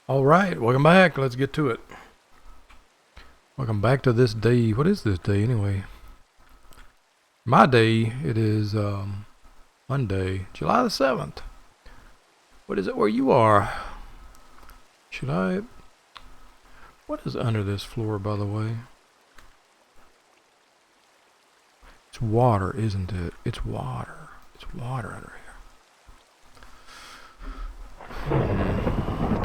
All right, welcome back. Let's get to it. Welcome back to this day. What is this day anyway? My day, it is Monday, July the 7th. What is it where you are? What is under this floor, by the way? It's water, isn't it? It's water. It's water under here. What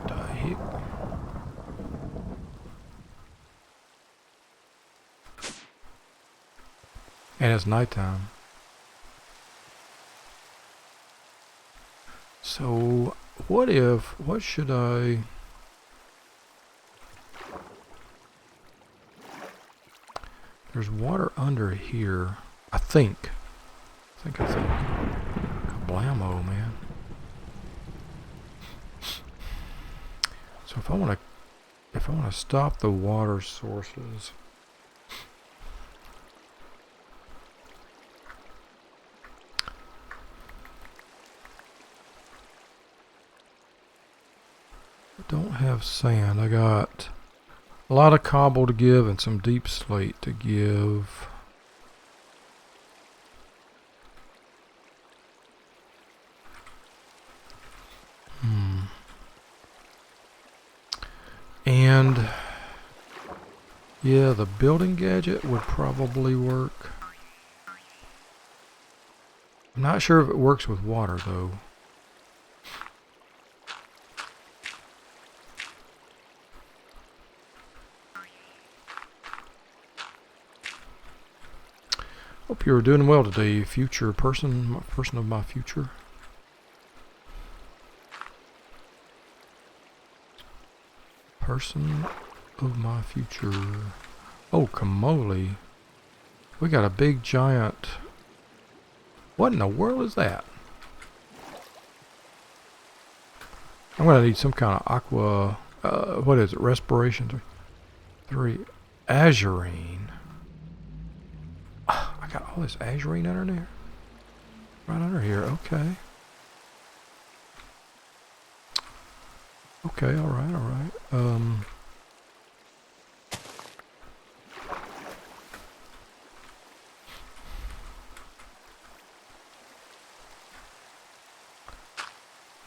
the heck? And it's nighttime. So, what should I... There's water under here, I think. Kablamo, man. So if I want to stop the water sources, I don't have sand. I got a lot of cobble to give and some deep slate to give. And yeah, the building gadget would probably work. I'm not sure if it works with water though. Hope you're doing well today, future person of my future. Person of my future. Oh, Kamoli. We got a big giant. What in the world is that? I'm gonna need some kind of aqua. What is it? Respiration 3. Azurine. I got all this azurine under there. Right under here. Okay. Okay, alright.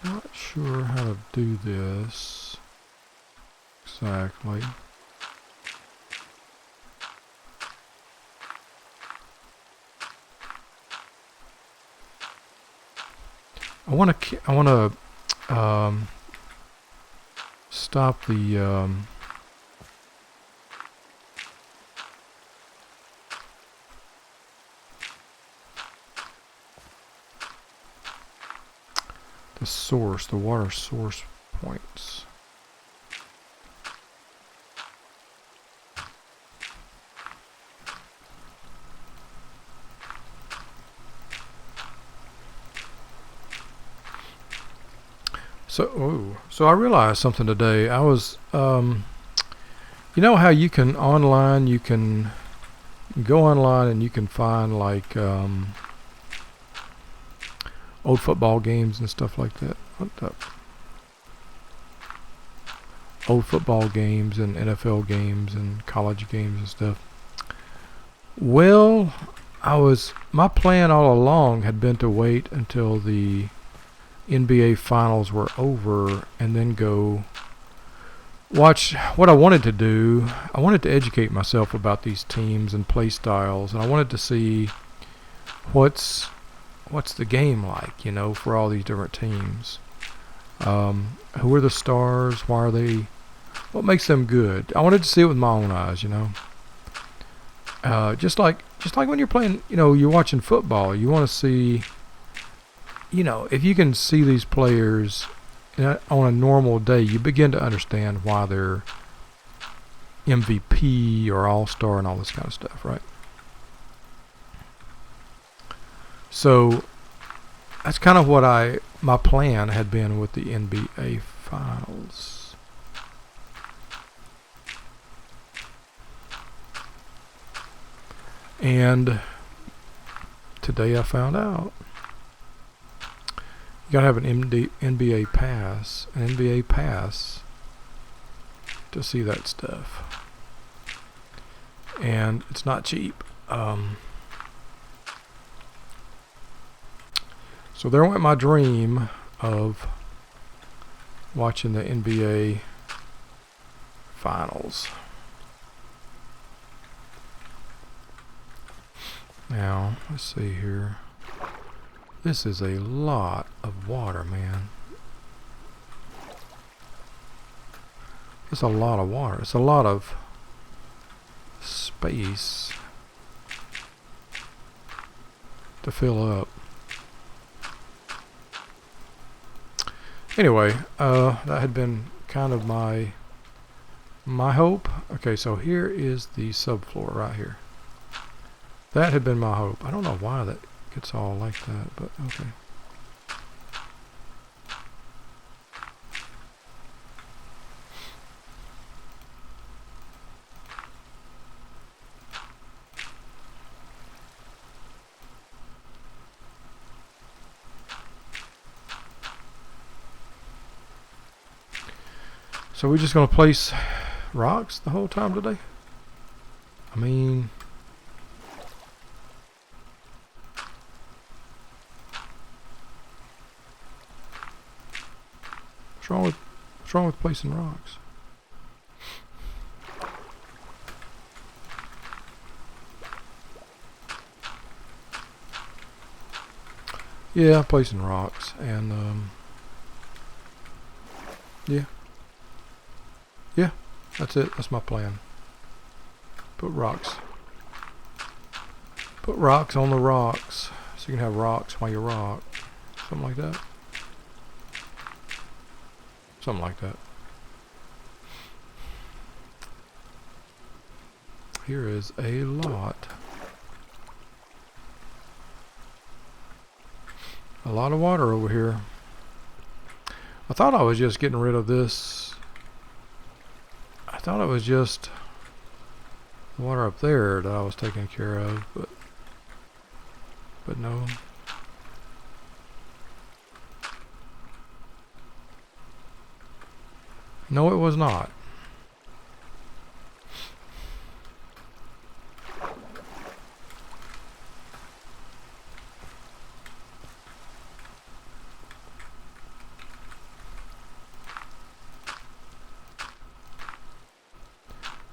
Not sure how to do this exactly. I want to stop the source, the water source points. So I realized something today. I was, you know how you can go online and you can find like old football games and stuff like that. Old football games and NFL games and college games and stuff. Well, my plan all along had been to wait until the NBA finals were over and then go watch. What I wanted to do, I wanted to educate myself about these teams and play styles, and I wanted to see what's the game like, you know, for all these different teams. Who are the stars? Why are they? What makes them good? I wanted to see it with my own eyes, you know. Just like when you're playing, you know, you're watching football, you want to see, you know, if you can see these players on a normal day, you begin to understand why they're MVP or All-Star and all this kind of stuff, right? So that's kind of what my plan had been with the NBA finals. And today I found out You gotta have an NBA pass, to see that stuff, and it's not cheap. So there went my dream of watching the NBA finals. Now, let's see here. This is a lot of water, man. It's a lot of water. It's a lot of space to fill up. Anyway, that had been kind of my hope. Okay, so here is the subfloor right here. That had been my hope. I don't know why that gets all like that, but okay. So we're just going to place rocks the whole time today? I mean, what's wrong with placing rocks? Yeah, placing rocks, and yeah, that's it. That's my plan. Put rocks on the rocks, so you can have rocks while you rock. Something like that. Something like that. Here is a lot. A lot of water over here. I thought I was just getting rid of this. I thought it was just the water up there that I was taking care of, but no. No, it was not.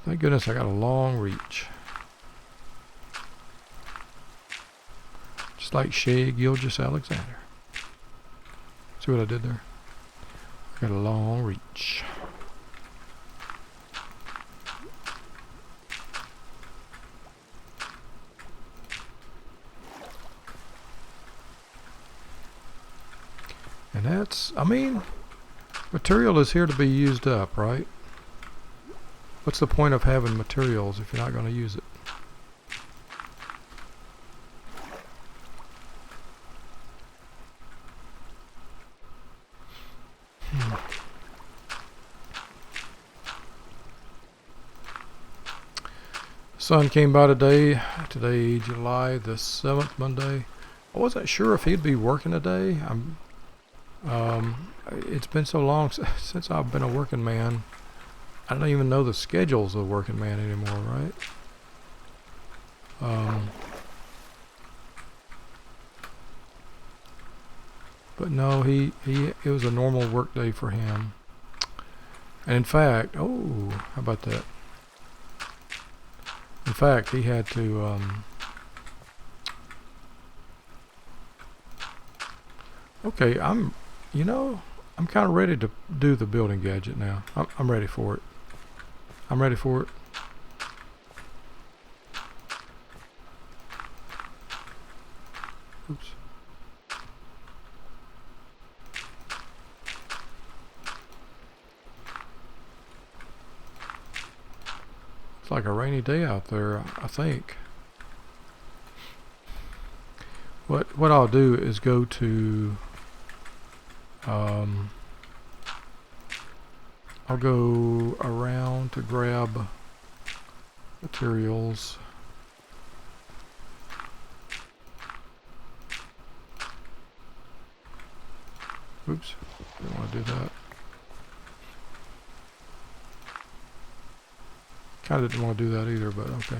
Thank goodness I got a long reach. Just like Shea Gilgeous-Alexander. See what I did there? I got a long reach. And that's, I mean, material is here to be used up, right? What's the point of having materials if you're not going to use it? Sun came by today, July the 7th, Monday. I wasn't sure if he'd be working today. It's been so long since I've been a working man. I don't even know the schedules of a working man anymore, right? But no, it was a normal work day for him. And in fact, oh, how about that? In fact, he had to, okay, I'm kind of ready to do the building gadget now. I'm ready for it. I'm ready for it. Oops. It's like a rainy day out there, I think. What I'll do is go to I'll go around to grab materials. Oops, didn't want to do that. Kind of didn't want to do that either, but okay.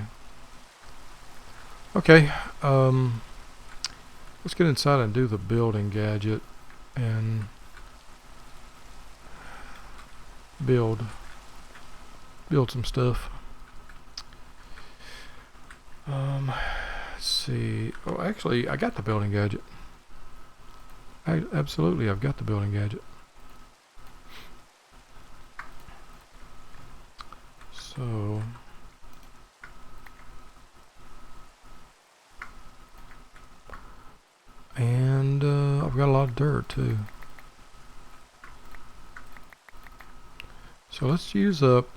Okay, let's get inside and do the building gadget and build some stuff. Let's see. Oh, actually, I got the building gadget. Absolutely, I've got the building gadget. So, and I've got a lot of dirt too. So let's use up.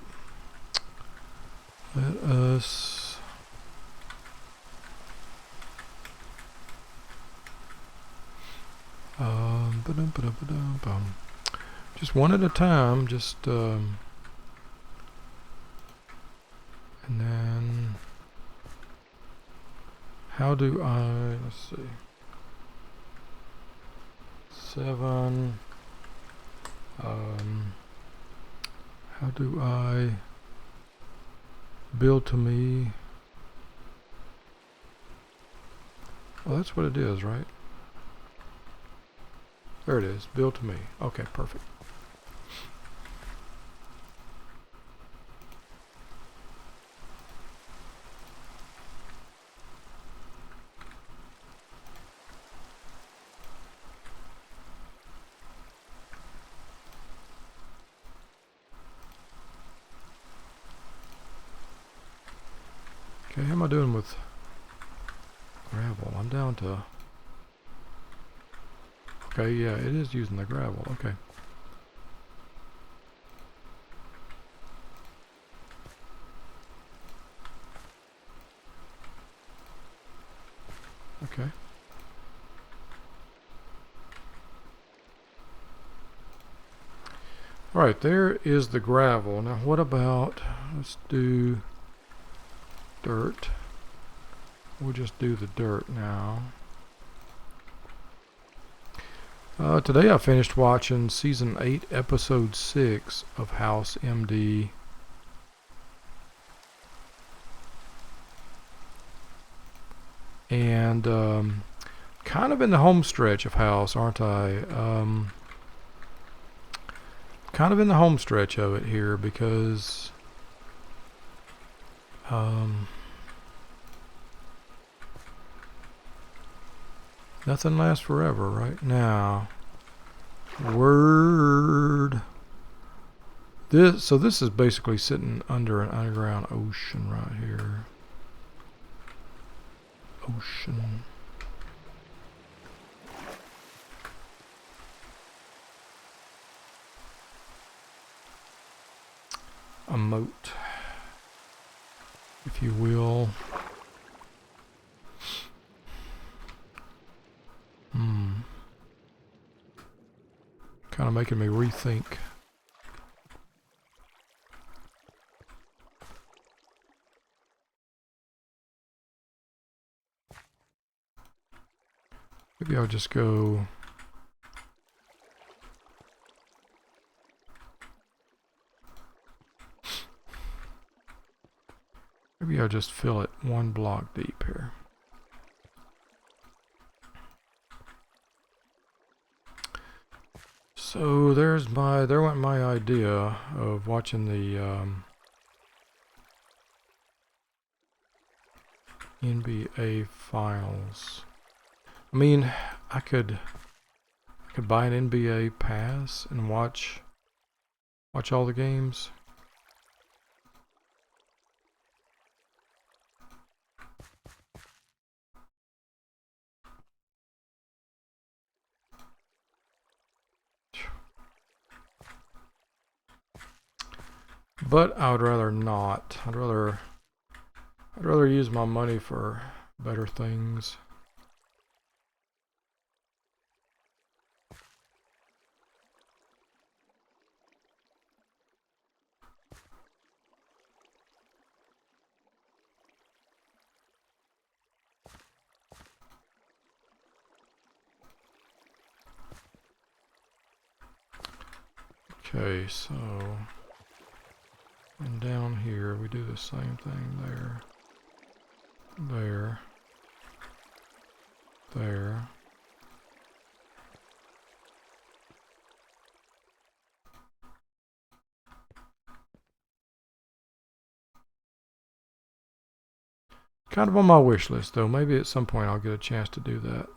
Let us just one at a time. Just and then how do I? Let's see. 7. How do I build to me? Well, that's what it is, right? There it is. Build to me. Okay, perfect. Okay, how am I doing with gravel? I'm down to... Okay, yeah, it is using the gravel. Okay. Okay. Alright, there is the gravel. Now what about... Let's do dirt. We'll just do the dirt now. Today I finished watching Season 8, Episode 6 of House MD. And kind of in the home stretch of House, aren't I? Kind of in the home stretch of it here because nothing lasts forever right now. Word. So this is basically sitting under an underground ocean right here. Ocean. A moat, if you will. Kind of making me rethink. Maybe I'll just go... Maybe I'll just fill it 1 block deep here. So there went my idea of watching the NBA finals. I mean, I could buy an NBA pass and watch all the games. But I would rather not. I'd rather use my money for better things. Okay, so and down here we do the same thing there, there, there. Kind of on my wish list though. Maybe at some point I'll get a chance to do that.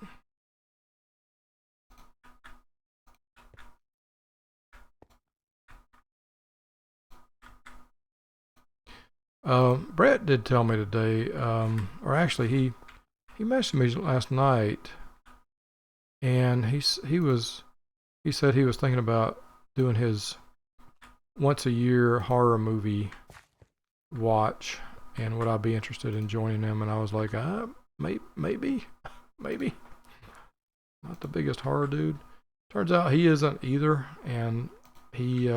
Brett did tell me today, or actually he messaged me last night, and he said he was thinking about doing his once a year horror movie watch, and would I be interested in joining him? And I was like, maybe. Not the biggest horror dude. Turns out he isn't either, and he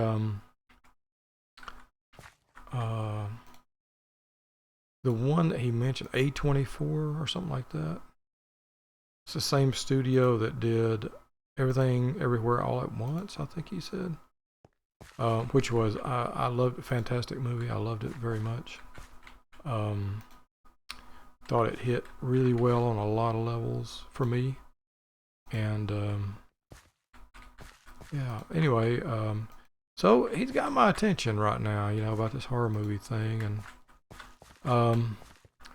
the one that he mentioned, A24 or something like that. It's the same studio that did Everything Everywhere All at Once, I think he said. Which was, I loved it. Fantastic movie. I loved it very much. Thought it hit really well on a lot of levels for me. And yeah, anyway, so he's got my attention right now, you know, about this horror movie thing, and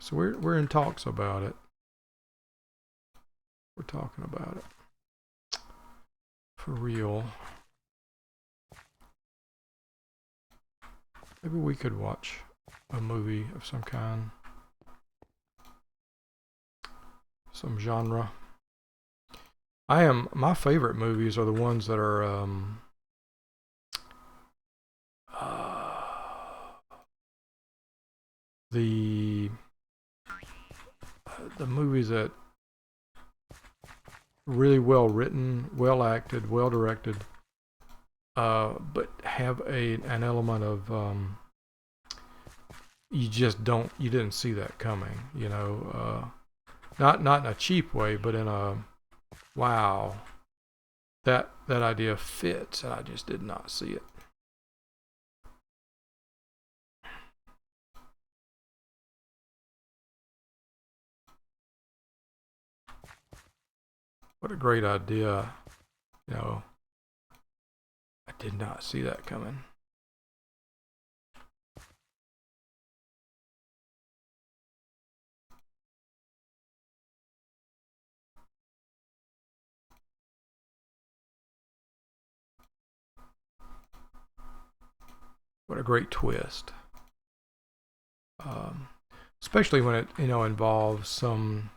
so we're in talks about it. We're talking about it for real. Maybe we could watch a movie of some kind, some genre. My favorite movies are the ones that are the movies that really well written, well acted, well directed, but have an element of you didn't see that coming, you know, not in a cheap way, but in a wow, that idea fits, and I just did not see it. What a great idea, you know. I did not see that coming. What a great twist. Especially when it, you know, involves some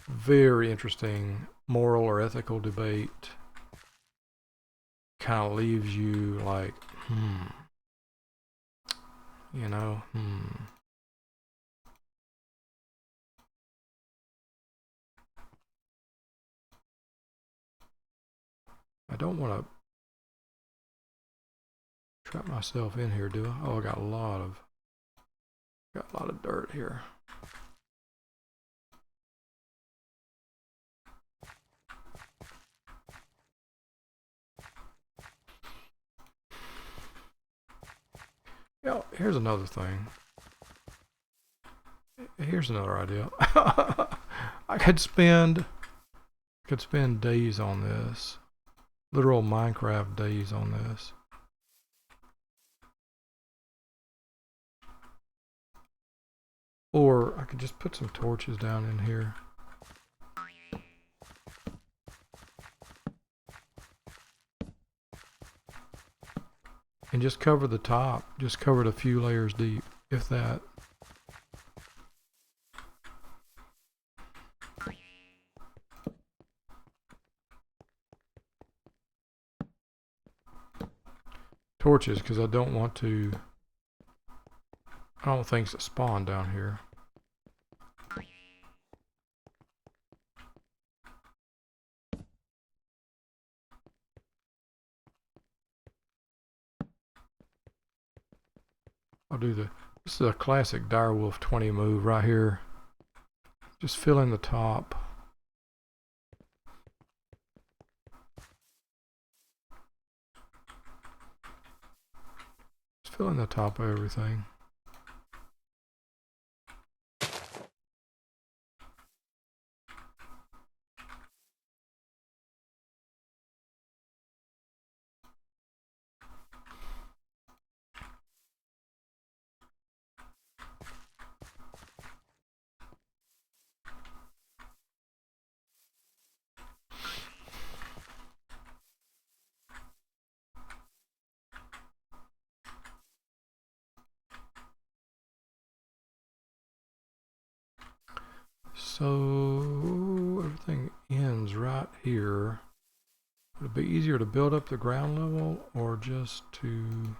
very interesting moral or ethical debate. Kind of leaves you like, you know, I don't want to trap myself in here, do I? Oh, I got a lot of dirt here. Yeah, here's another thing. Here's another idea. I could spend days on this. Literal Minecraft days on this. Or I could just put some torches down in here. And just cover the top. Just cover it a few layers deep, if that. Torches, because I don't want things to spawn down here. This is a classic Direwolf 20 move right here. Just fill in the top. fill in the top of everything. So everything ends right here. Would it be easier to build up the ground level or just to...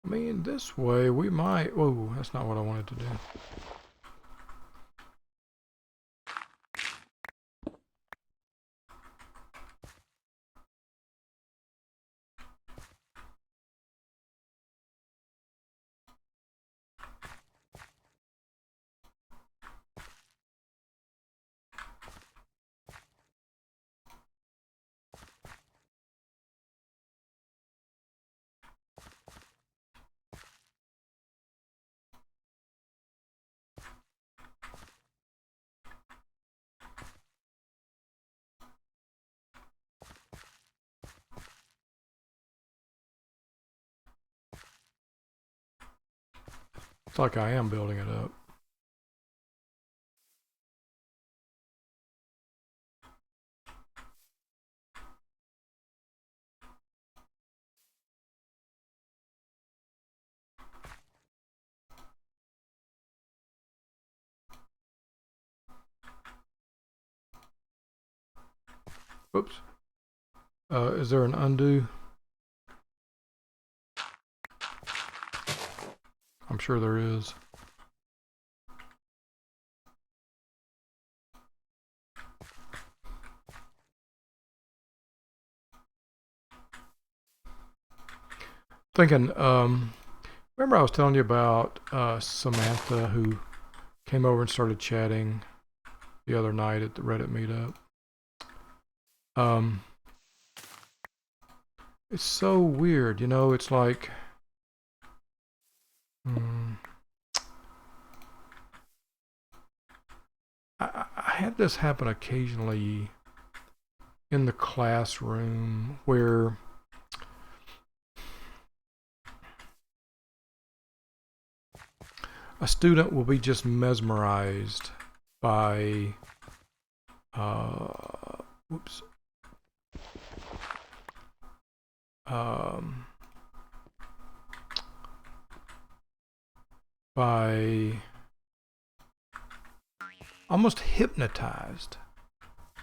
I mean, this way we might... Whoa, that's not what I wanted to do. It's like I am building it up. Oops. Is there an undo? I'm sure there is. Thinking, remember I was telling you about Samantha who came over and started chatting the other night at the Reddit meetup? It's so weird, you know, it's like... I have this happen occasionally in the classroom where a student will be just mesmerized by whoops, by almost hypnotized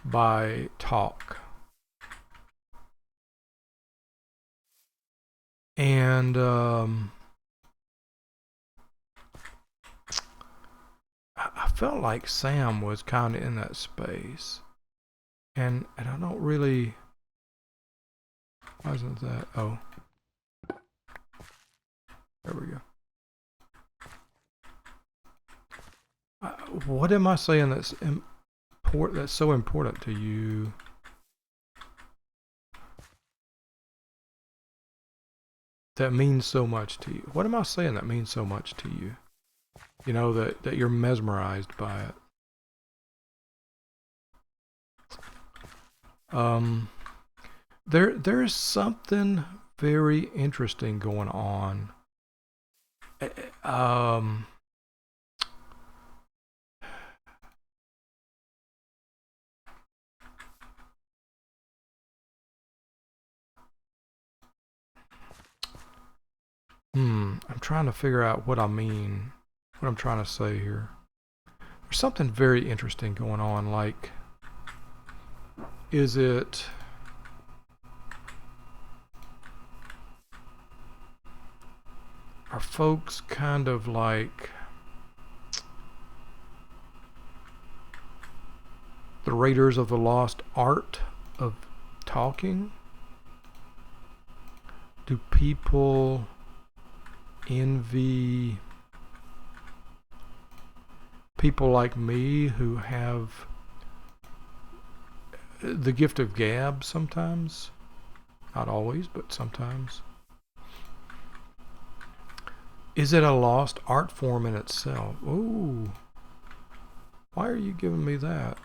by talk. And I felt like Sam was kind of in that space. And I don't really... Why isn't that? Oh. There we go. What am I saying that's that's so important to you? That means so much to you. What am I saying that means so much to you? You know, that you're mesmerized by it. There's something very interesting going on. I'm trying to figure out what I mean, what I'm trying to say here. There's something very interesting going on, like, is it... Are folks kind of like the Raiders of the Lost Art of talking? Do people envy people like me who have the gift of gab sometimes? Not always, but sometimes. Is it a lost art form in itself? Ooh. Why are you giving me that?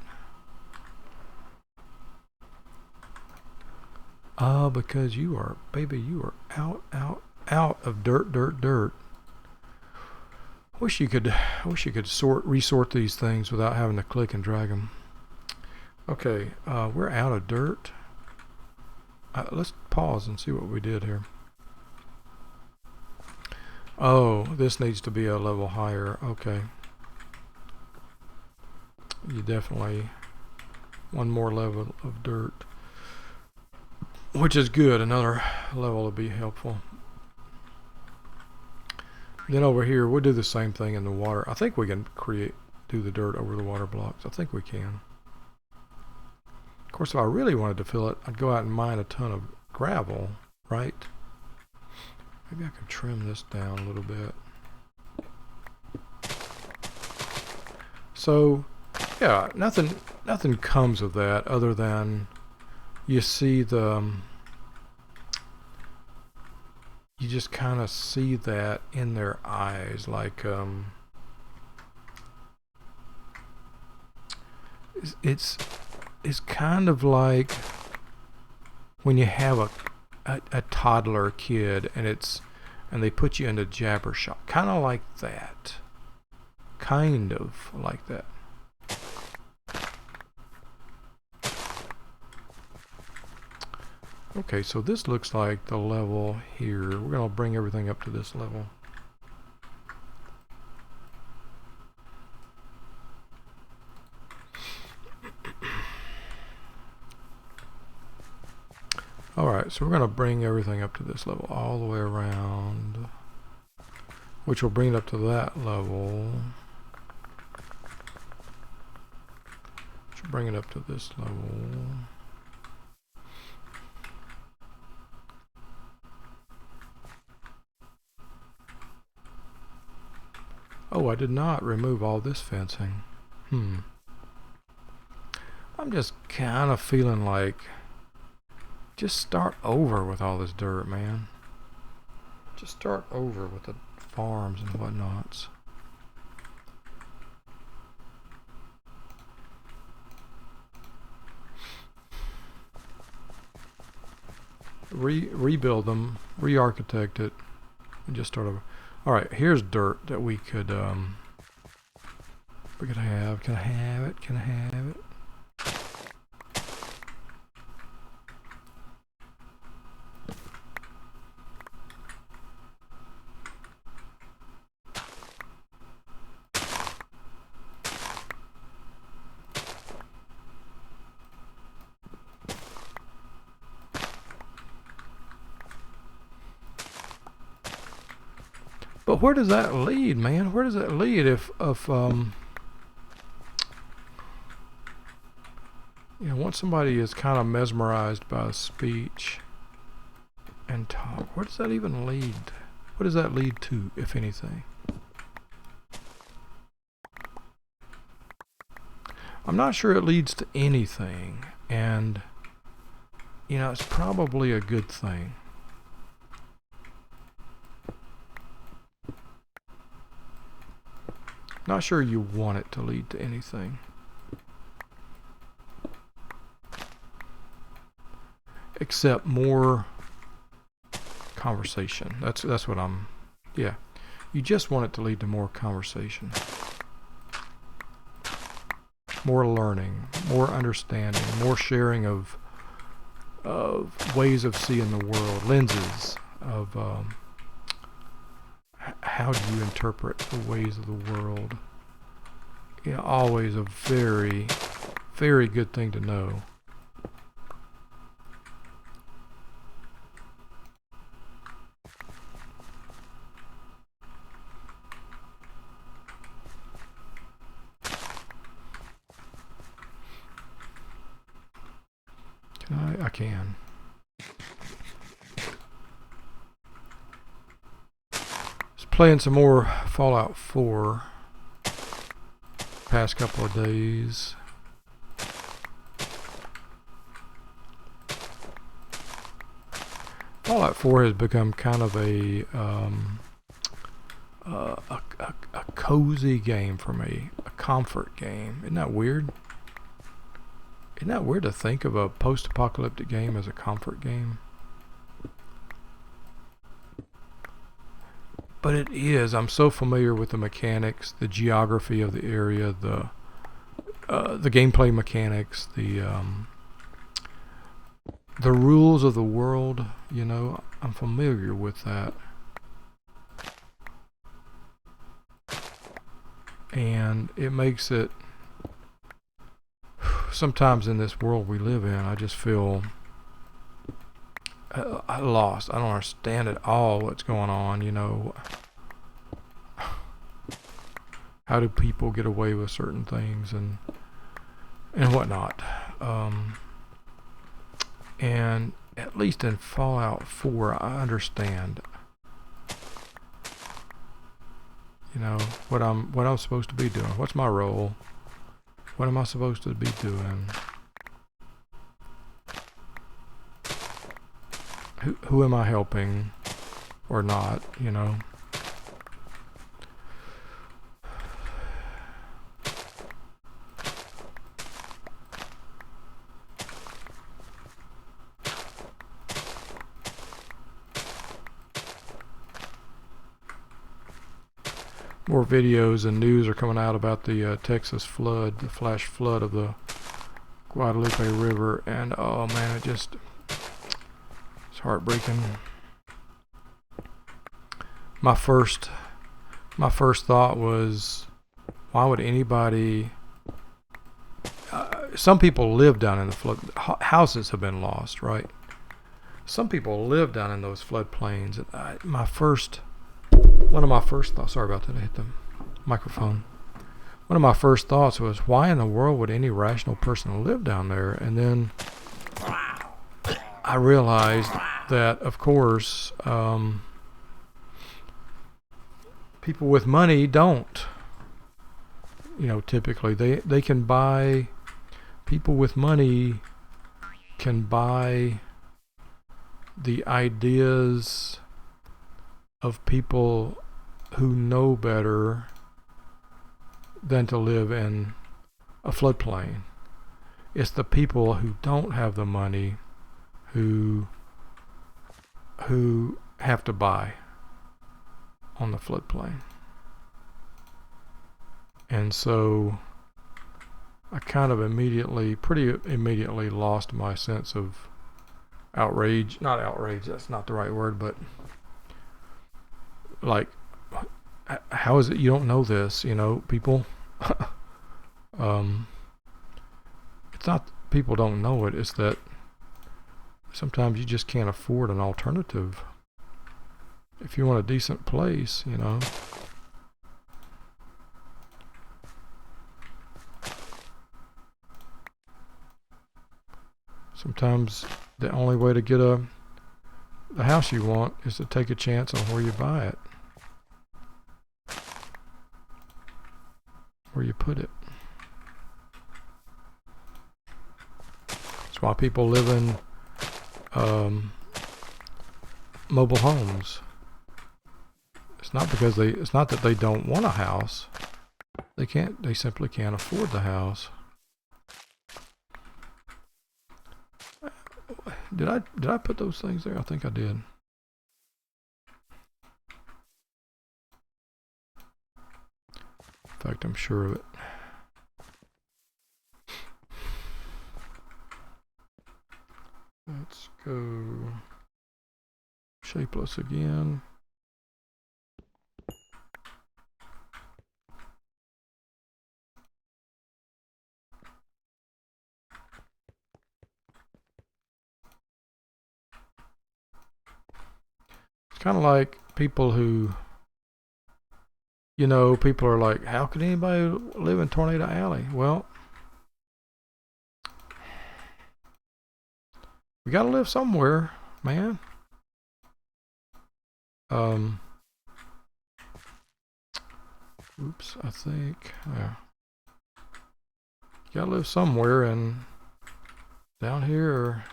Because you are, baby, you are out of dirt. Wish you could resort these things without having to click and drag them. Okay, we're out of dirt. Let's pause and see what we did here. Oh, this needs to be a level higher. Okay. You definitely one more level of dirt, which is good. Another level would be helpful. Then over here, we'll do the same thing in the water. I think we can do the dirt over the water blocks. I think we can. Of course, if I really wanted to fill it, I'd go out and mine a ton of gravel, right? Maybe I could trim this down a little bit. So, yeah, nothing comes of that other than you see you just kind of see that in their eyes, like it's kind of like when you have a toddler kid and they put you into jabber shock, kind of like that. Okay, so this looks like the level here. We're going to bring everything up to this level. Alright, so we're going to bring everything up to this level all the way around, which will bring it up to that level. Which will bring it up to this level. Oh, I did not remove all this fencing. I'm just kind of feeling like just start over with all this dirt, man. Just start over with the farms and whatnots. Rebuild them, re-architect it, and just start over. Alright, here's dirt that we could have. Can I have it? Can I have it? But where does that lead, man? Where does that lead if you know, once somebody is kind of mesmerized by the speech and talk, where does that even lead? What does that lead to, if anything? I'm not sure it leads to anything, and you know, it's probably a good thing. Not sure you want it to lead to anything. Except more conversation. That's what I'm, yeah. You just want it to lead to more conversation. More learning, more understanding, more sharing of ways of seeing the world, lenses of how do you interpret the ways of the world. Yeah, always a very, very good thing to know. Can I can. Just playing some more Fallout 4 past couple of days. Fallout 4 has become kind of a cozy game for me, a comfort game. Isn't that weird? Isn't that weird to think of a post-apocalyptic game as a comfort game? But it is. I'm so familiar with the mechanics, the geography of the area, the gameplay mechanics, the rules of the world. You know, I'm familiar with that. And it makes it, sometimes in this world we live in, I just feel lost. I don't understand at all what's going on, you know. How do people get away with certain things and whatnot? And at least in Fallout 4, I understand. You know what I'm supposed to be doing. What's my role? What am I supposed to be doing? Who am I helping or not? You know. More videos and news are coming out about the Texas flood, the flash flood of the Guadalupe River, and oh man, it's heartbreaking. My first thought was, why would anybody? Some people live down in the flood. Houses have been lost, right? Some people live down in those floodplains. One of my first thoughts, sorry about that, I hit the microphone. One of my first thoughts was, why in the world would any rational person live down there? And then I realized that, of course, people with money don't. You know, typically they can buy, people with money can buy the ideas of people who know better than to live in a floodplain. It's the people who don't have the money who have to buy on the floodplain. And so I kind of pretty immediately lost my sense of outrage. Not outrage, that's not the right word, but like, how is it you don't know this, you know, people? It's not people don't know it, it's that sometimes you just can't afford an alternative. If you want a decent place, you know. Sometimes the only way to get the house you want is to take a chance on where you buy it. Where you put it. That's why people live in mobile homes. It's not that they don't want a house. They simply can't afford the house. Did I put those things there? I think I did. In fact, I'm sure of it. Let's go shapeless again. It's kind of like people who, you know, people are like, how could anybody live in Tornado Alley? Well, We gotta live somewhere, man. Oops, I think, yeah. You gotta live somewhere, and down here,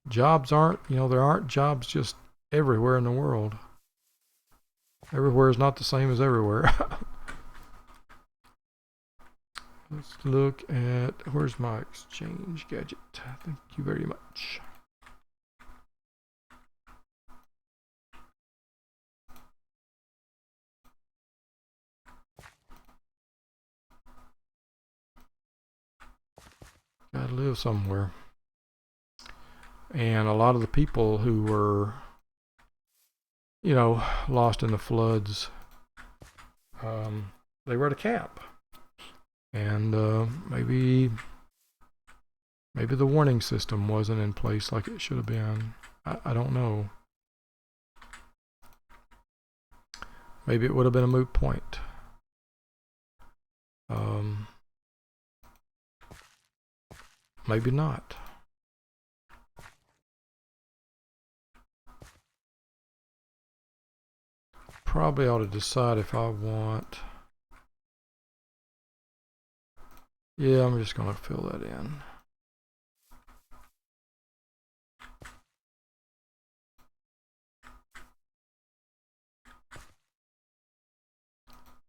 jobs aren't, there aren't jobs just everywhere in the world. Everywhere is not the same as everywhere. Let's look at, where's my exchange gadget? Thank you very much. Gotta live somewhere. And a lot of the people who were, lost in the floods, they were at a camp. And maybe the warning system wasn't in place like it should have been. I don't know. Maybe it would have been a moot point. Maybe not. Probably ought to decide if I want. Yeah, I'm just going to fill that in.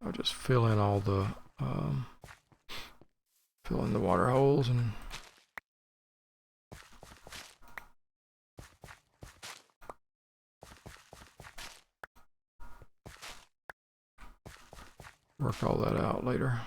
I'll just fill in all the fill in the water holes and work all that out later.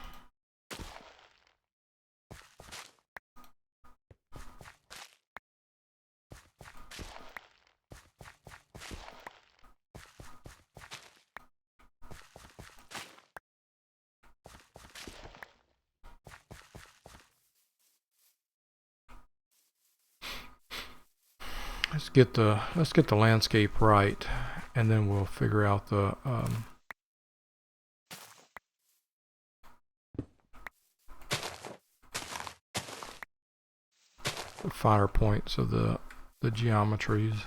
Let's get the landscape right, and then we'll figure out the finer points of the geometries.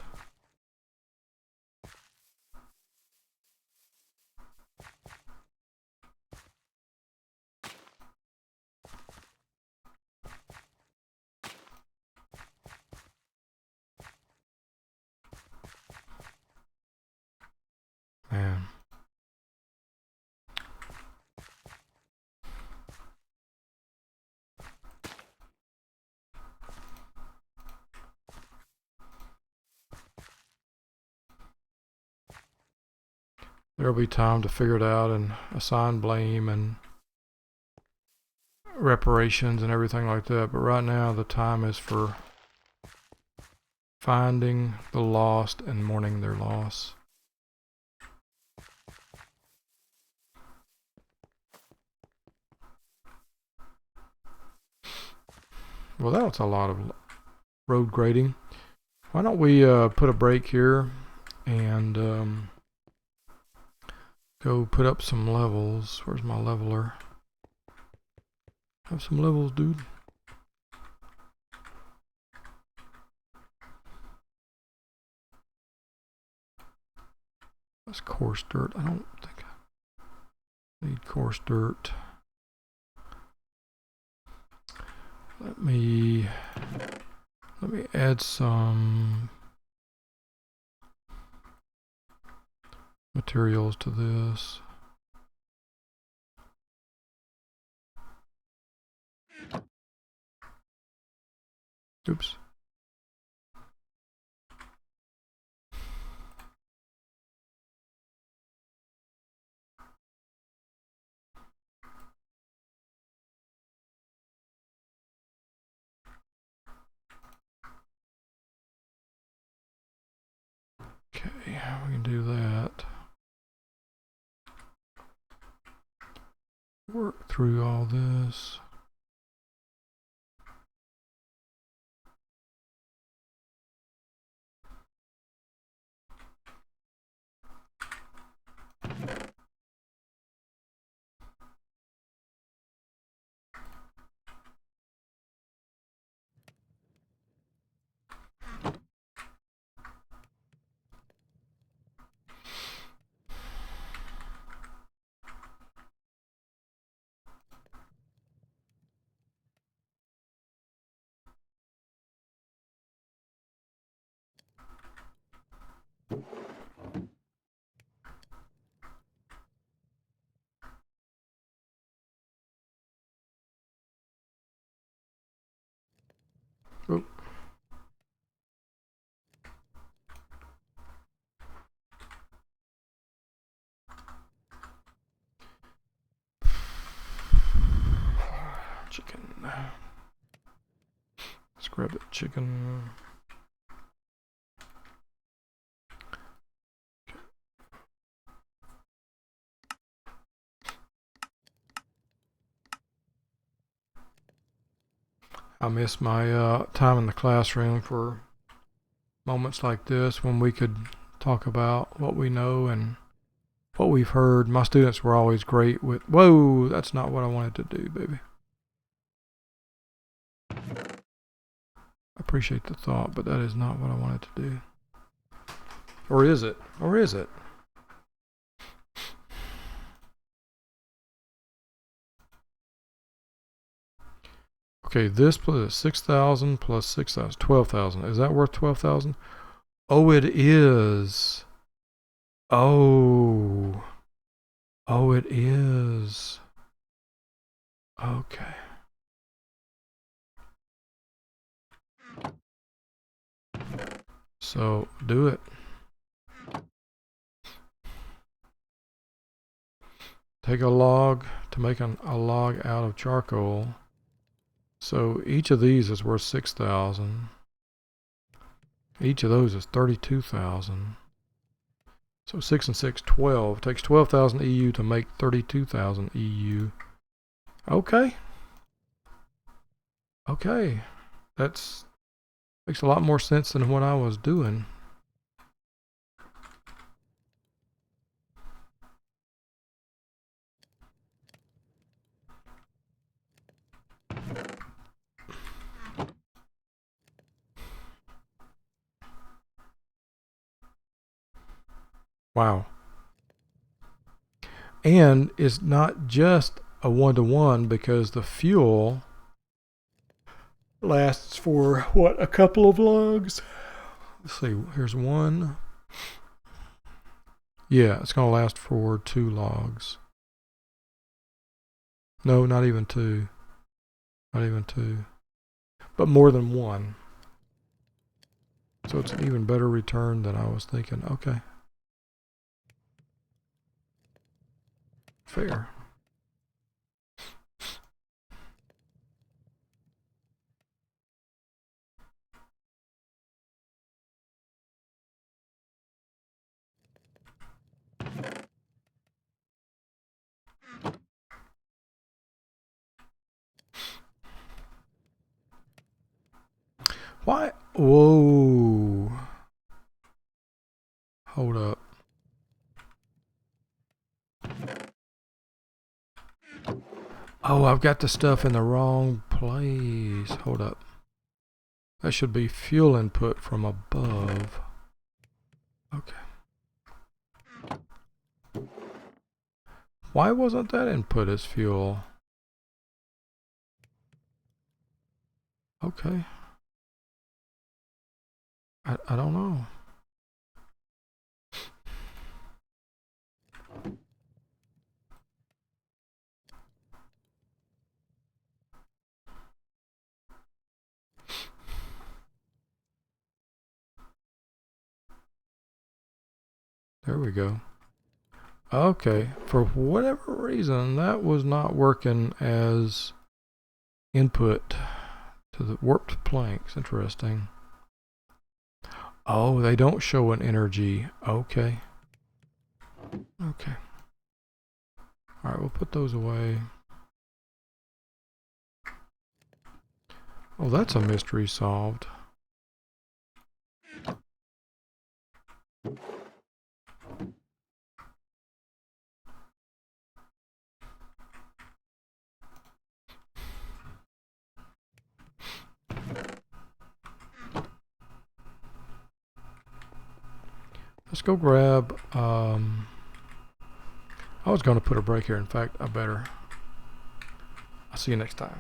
Man. There'll be time to figure it out and assign blame and reparations and everything like that. But right now the time is for finding the lost and mourning their loss. Well, that was a lot of road grading. Why don't we put a break here and go put up some levels. Where's my leveler? Have some levels, dude. That's coarse dirt. I don't think I need coarse dirt. Let me add some materials to this. Oops. Okay, we can do that. Work through all this. Oop. Chicken. Let's grab the chicken. I miss my time in the classroom for moments like this when we could talk about what we know and what we've heard. My students were always great with, whoa, that's not what I wanted to do, baby. I appreciate the thought, but that is not what I wanted to do. Or is it? Or is it? Okay, this plus 6,000 plus 6,000, 12,000. Is that worth 12,000? Oh, it is. Oh. Oh, it is. Okay. So, do it. Take a log to make a log out of charcoal. So each of these is worth 6,000. Each of those is 32,000. So 6 and 6, 12. It takes 12,000 EU to make 32,000 EU. Okay. Okay. That's makes a lot more sense than what I was doing. Wow. And it's not just a 1-to-1 because the fuel lasts for what, a couple of logs? Let's see, here's one. Yeah, it's going to last for 2 logs. No, not even 2. Not even 2. But more than 1. So it's an even better return than I was thinking. Okay. Fair. Why? Whoa. Hold up. Oh, I've got the stuff in the wrong place. Hold up. That should be fuel input from above. Okay. Why wasn't that input as fuel? Okay. I don't know. There we go. Okay, for whatever reason, that was not working as input to the warped planks. Interesting. Oh, they don't show an energy. Okay. Okay. All right, we'll put those away. Oh, that's a mystery solved. Let's go grab, I was going to put a break here. In fact, I better. I'll see you next time.